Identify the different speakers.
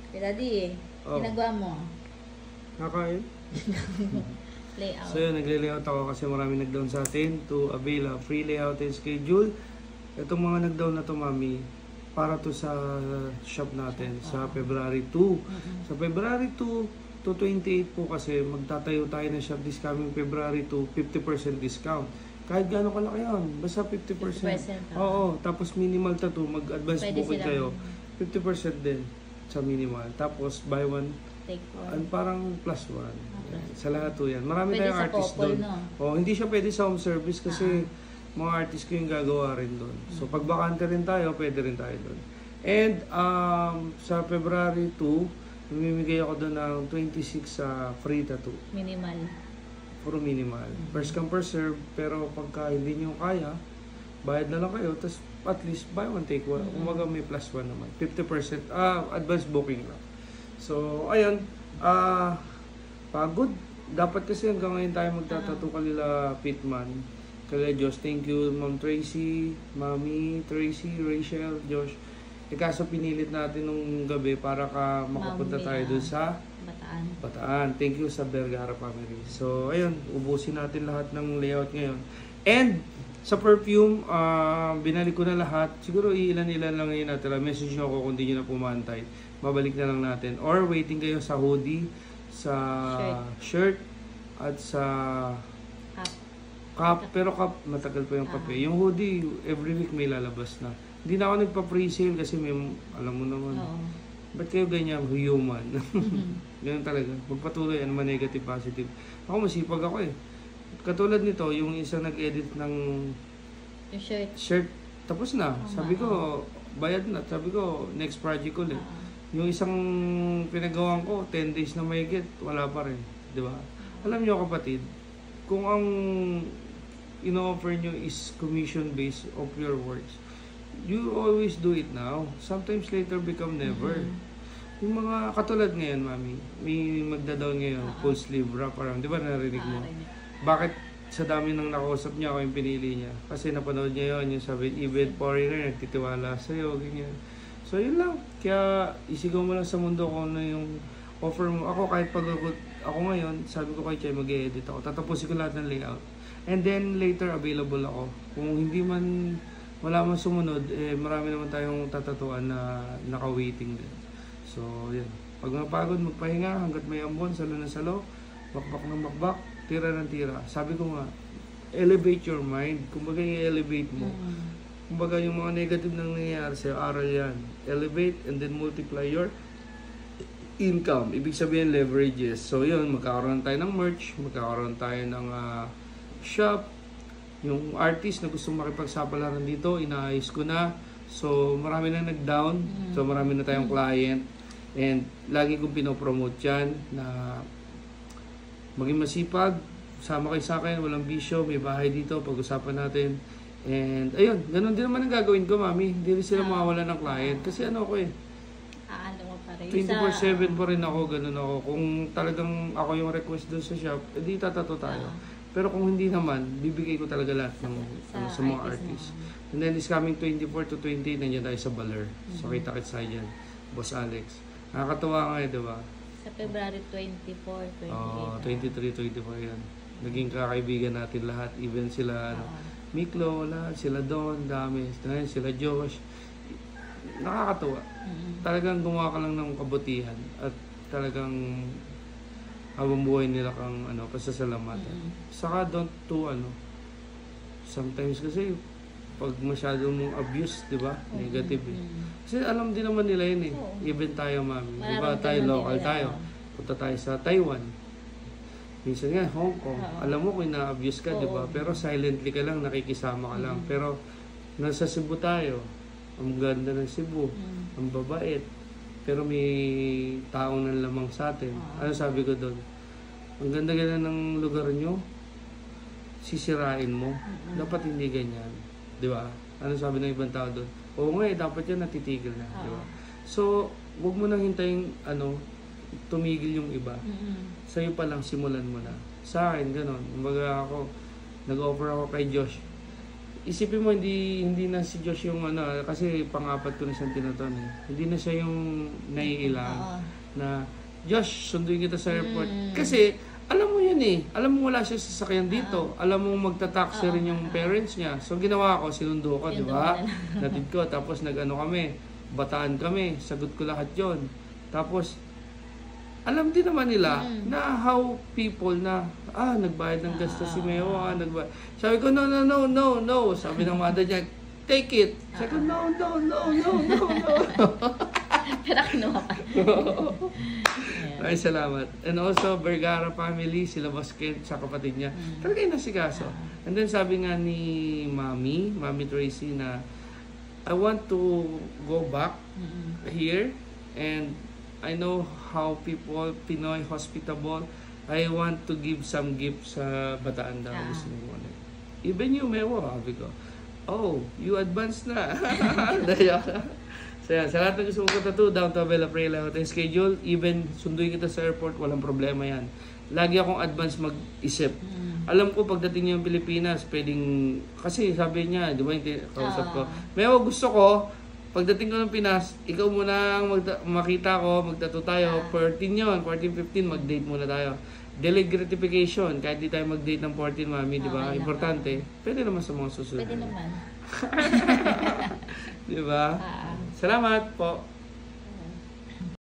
Speaker 1: Daddy, ginagawa mo?
Speaker 2: Kakain.
Speaker 1: Layout.
Speaker 2: So yun, nagle-layout ako kasi marami nag-down sa atin to avail a free layout and schedule. Itong mga nag-down na to, mami, para to sa shop natin sa February 2. Sa February 2 to 28 po kasi magtatayo tayo ng shop this coming February 2, 50% discount. Kahit gano'n kalaki yun, basta 50%. Oo, tapos minimal tattoo, mag-advance booking kayo. 50% din sa minimal. Tapos buy one,
Speaker 1: Take one.
Speaker 2: parang plus one. Sa lahat to yan. Marami
Speaker 1: Pwede
Speaker 2: tayong
Speaker 1: sa
Speaker 2: artist
Speaker 1: couple,
Speaker 2: doon.
Speaker 1: no?
Speaker 2: Oh, hindi siya pwede sa home service kasi mga artist ko yung gagawa rin doon. So pag bakante rin tayo, pwede rin tayo doon. And sa February 2, mamimigay ako doon ng 26 sa free tattoo.
Speaker 1: Minimal.
Speaker 2: Puro minimal. First come, first serve. Pero pagka hindi nyo kaya, bayad na lang kayo. Tapos at least buy one, take one. Umaga may plus one naman. 50% advance booking lang. So, ayun. Pagod. Dapat kasi hanggang ngayon tayo magtatato kanila Pitman. Kaya Josh, thank you Ma'am Tracy, Mami, Tracy, Rachel, Josh. Kaso pinilit natin nung gabi para makapunta tayo doon sa Bataan. Thank you sa Vergara family. So, ayun, ubusin natin lahat ng layout ngayon. And, sa perfume, binalik ko na lahat. Siguro ilan-ilan lang ngayon natin. Message nyo ako kung di nyo na pumantay. Babalik na lang natin. Or waiting kayo sa hoodie, sa shirt, at sa cup. Pero cup, matagal pa yung kape. Yung hoodie, every week may lalabas na. Hindi na ako nagpa-pre-sale kasi may, alam mo naman. Ba't kayo ganyan? Human. Ganyan talaga. Magpatuloy, ano man negative, positive. Ako masipag ako eh. Katulad nito, yung isang nag-edit ng
Speaker 1: yung
Speaker 2: shirt, tapos na. Sabi ko, bayad na. Sabi ko, next project ulit. Yung isang pinagawan ko, 10 days na may get, wala pa rin. Di ba? Alam nyo kapatid, kung ang ino-offer nyo is commission-based of your works, you always do it now. Sometimes later become never. Yung mga katulad ngayon, mami, may magda-down ngayon, full sleeve wrap around. Di ba narinig mo? Bakit sa dami ng nakausap niya ako yung pinili niya? Kasi napanood niya yun, yung sabi, event foreigner, nagtitiwala sa'yo, ganyan. So yun lang. Kaya isigaw mo lang sa mundo kung ano yung offer mo. Ako kahit pag ako ngayon, sabi ko kay Chay, mag-edit ako. Tatapusin ko lahat ng layout. And then later available ako. Kung hindi man wala man sumunod, marami naman tayong tatatuan na naka-waiting din. So, yan. Pag mapagod, magpahinga hanggat may ambon, salo na salo, bakbak ng bakbak, tira ng tira. Sabi ko nga, elevate your mind. Kumbaga i-elevate mo. Kumbaga yung mga negative na nangyayari sa'yo, aral yan. Elevate and then multiply your income. Ibig sabihin, leverages. So, yun, magkakaroon tayo ng merch, magkakaroon tayo ng shop. Yung artist na gusto makipagsapalaran dito, inaayos ko na. So, marami na nag-down. So, marami na tayong client. And, lagi kong pinopromote yan na maging masipag, sama kayo sa akin, walang bisyo, may bahay dito, pag-usapan natin. And, ayun, ganun din naman ang gagawin ko, mami. Hindi rin sila mawawala ng client. Kasi ano ako eh,
Speaker 1: ano mo pa rin?
Speaker 2: 24/7 pa rin ako, ganun ako. Kung talagang ako yung request doon sa shop, edi tatato tayo. Pero kung hindi naman, bibigay ko talaga lahat ng sa mga artists. And then this coming 24 to 20, nandiyan tayo sa Baler. So kita-kits tayo dyan. Boss Alex. Nakakatawa nga eh, di ba?
Speaker 1: Sa February 24, 28.
Speaker 2: 23, 24 yan. Naging kakaibigan natin lahat. Even sila, Miklo, lahat. Sila Don, dami. Sila Josh. Nakakatawa. Talagang gumawa ka lang ng kabutihan. At talagang habang buhay nila kang pasasalamatan. Saka don't to sometimes kasi pag masyado mong abuse, di ba? Negative eh. Kasi alam din naman nila yun eh. Even tayo, mami. Di ba? Tayo, local tayo. Punta tayo sa Taiwan. Minsan nga, Hong Kong. Alam mo kung na-abuse ka, di ba? Pero silently ka lang, nakikisama ka lang. Pero nasa Cebu tayo. Ang ganda ng Cebu. Ang babait. Pero may taong nanlamang sa atin. Ano sabi ko doon? Ang ganda-ganda ng lugar nyo, sisirain mo. Dapat hindi ganyan. Di ba? Ano sabi ng ibang tao doon? Oo nga dapat yan natitigil na. Di ba? So, huwag mo nang hintayin, tumigil yung iba. Sa'yo pa lang, simulan mo na. Sa akin, gano'n. Kumbaga ako, nag-offer ako kay Josh. isipin mo, hindi na si Josh yung ano, kasi pang-apat ko na siyang tinaton eh. Hindi na siya yung naiilang
Speaker 1: Oo.
Speaker 2: na, Josh, sunduin kita sa airport. Kasi, alam mo yun eh. Alam mo wala siya sa sasakyan dito. Alam mo magta-taxi rin yung parents niya. So, ginawa ko, sinundo ko, di ba? Natid ko, tapos nag-ano kami, bataan kami, sagot ko lahat yon. Tapos, alam din naman nila na how people na, nagbayad ng gastos si Meo, nagbayad. Sabi ko, no. Sabi ng mother niya, take it. Sabi ko, no.
Speaker 1: Pero kinuha pa.
Speaker 2: Ay, salamat. And also, Vergara family, sila Boss Kent, sa kapatid niya. Talaga yung nasikaso. And then sabi nga ni Mami Tracy na, I want to go back here and I know how people, Pinoy, hospitable. I want to give some gifts sa Bataan daw. Gusto mo ulit. Even you, Mewo, sabi ko. Oh, you advance na. So yan, sa lahat ng gusto mong tattoo, down to Abela Prela Hotel schedule, even sunduin kita sa airport, walang problema yan. Lagi akong advance mag-isip. Alam ko pagdating niyo ng Pilipinas, pwedeng, kasi sabi niya, di ba yung kausap ko, Mewo, gusto ko, pagdating ko ng Pinas, ikaw muna ang makita ko, magtattoo tayo, 14 yun, 14, 15, mag-date muna tayo. Delayed gratification, kahit di tayo mag-date ng 14, Mami, di ba? Importante. Pwede naman sa mga susunod.
Speaker 1: Pwede naman.
Speaker 2: Di ba? Salamat po.